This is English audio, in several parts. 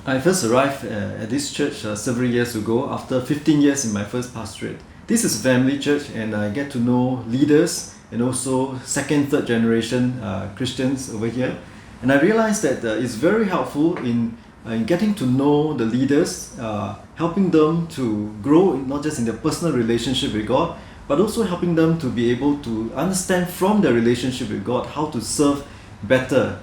I first arrived at this church several years ago after 15 years in my first pastorate. This is a family church, and I get to know leaders and also second, third generation Christians over here. And I realized that it's very helpful in getting to know the leaders, helping them to grow not just in their personal relationship with God, but also helping them to be able to understand from their relationship with God how to serve better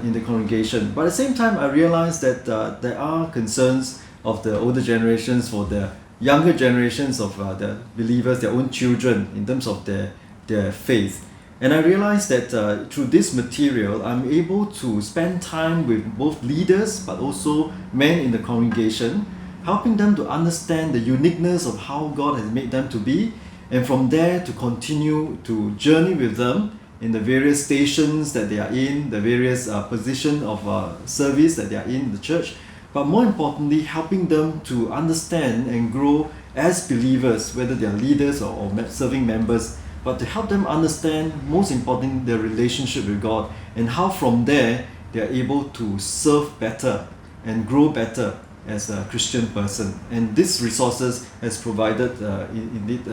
in the congregation. But at the same time, I realized that there are concerns of the older generations for the younger generations of the believers, their own children, in terms of their faith. And I realized that through this material, I'm able to spend time with both leaders but also men in the congregation, helping them to understand the uniqueness of how God has made them to be, and from there to continue to journey with them in the various stations that they are in, the various position of service that they are in the church, but more importantly, helping them to understand and grow as believers, whether they are leaders or serving members, but to help them understand, most importantly, their relationship with God, and how from there they are able to serve better and grow better as a Christian person. And this resources has provided indeed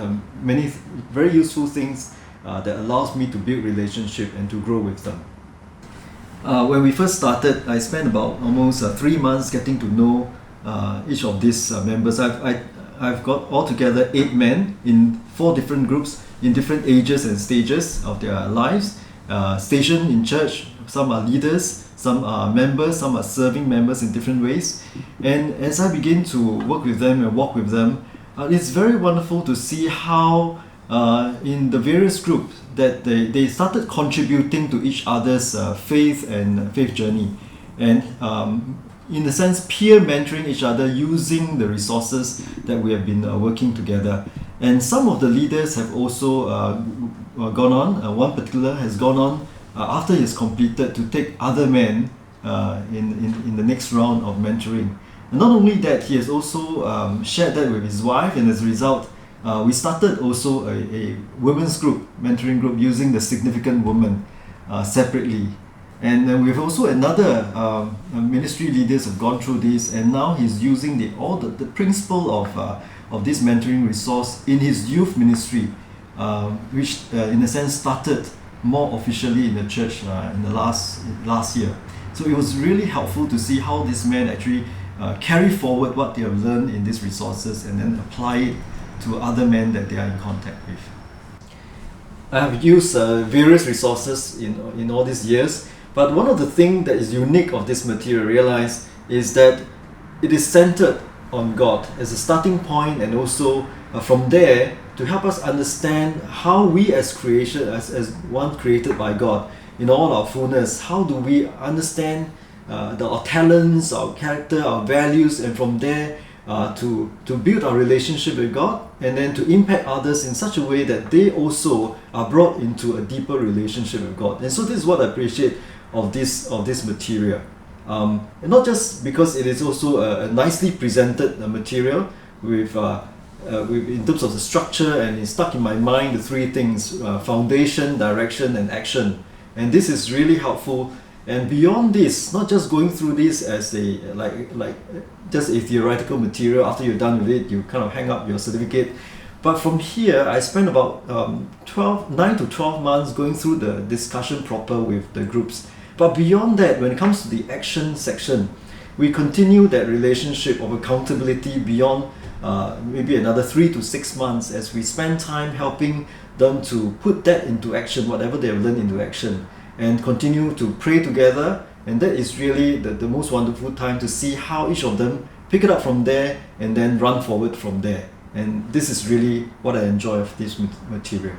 many very useful things that allows me to build relationship and to grow with them. When we first started, I spent about almost 3 months getting to know each of these members. I've got altogether 8 men in 4 different groups in different ages and stages of their lives, stationed in church. Some are leaders, some are members, some are serving members in different ways. And as I begin to work with them and walk with them, it's very wonderful to see how in the various groups that they started contributing to each other's faith and faith journey, and in a sense peer mentoring each other using the resources that we have been working together. And some of the leaders have also gone on. One particular has gone on after he's completed to take other men in the next round of mentoring. And not only that, he has also shared that with his wife, and as a result we started also a women's group, mentoring group, using the significant woman separately. And then we've also another ministry leaders have gone through this, and now he's using the principle of this mentoring resource in his youth ministry, which in a sense started more officially in the church in the last year. So it was really helpful to see how these men actually carry forward what they have learned in these resources and then apply it to other men that they are in contact with. I have used various resources in all these years, but one of the things that is unique of this material, I realize, is that it is centered on God as a starting point, and also from there to help us understand how we as creation, as one created by God in all our fullness, how do we understand our talents, our character, our values, and from there to build our relationship with God, and then to impact others in such a way that they also are brought into a deeper relationship with God. And so this is what I appreciate of this material. And not just because it is also a nicely presented material with in terms of the structure, and it's stuck in my mind the 3 things: foundation, direction, and action. And this is really helpful. And beyond this, not just going through this as a like just a theoretical material. After you're done with it, you kind of hang up your certificate. But from here, I spent about 9 to 12 months going through the discussion proper with the groups. But beyond that, when it comes to the action section, we continue that relationship of accountability beyond maybe another 3 to 6 months, as we spend time helping them to put that into action, whatever they have learned into action, and continue to pray together. And that is really the most wonderful time to see how each of them pick it up from there and then run forward from there. And this is really what I enjoy of this material.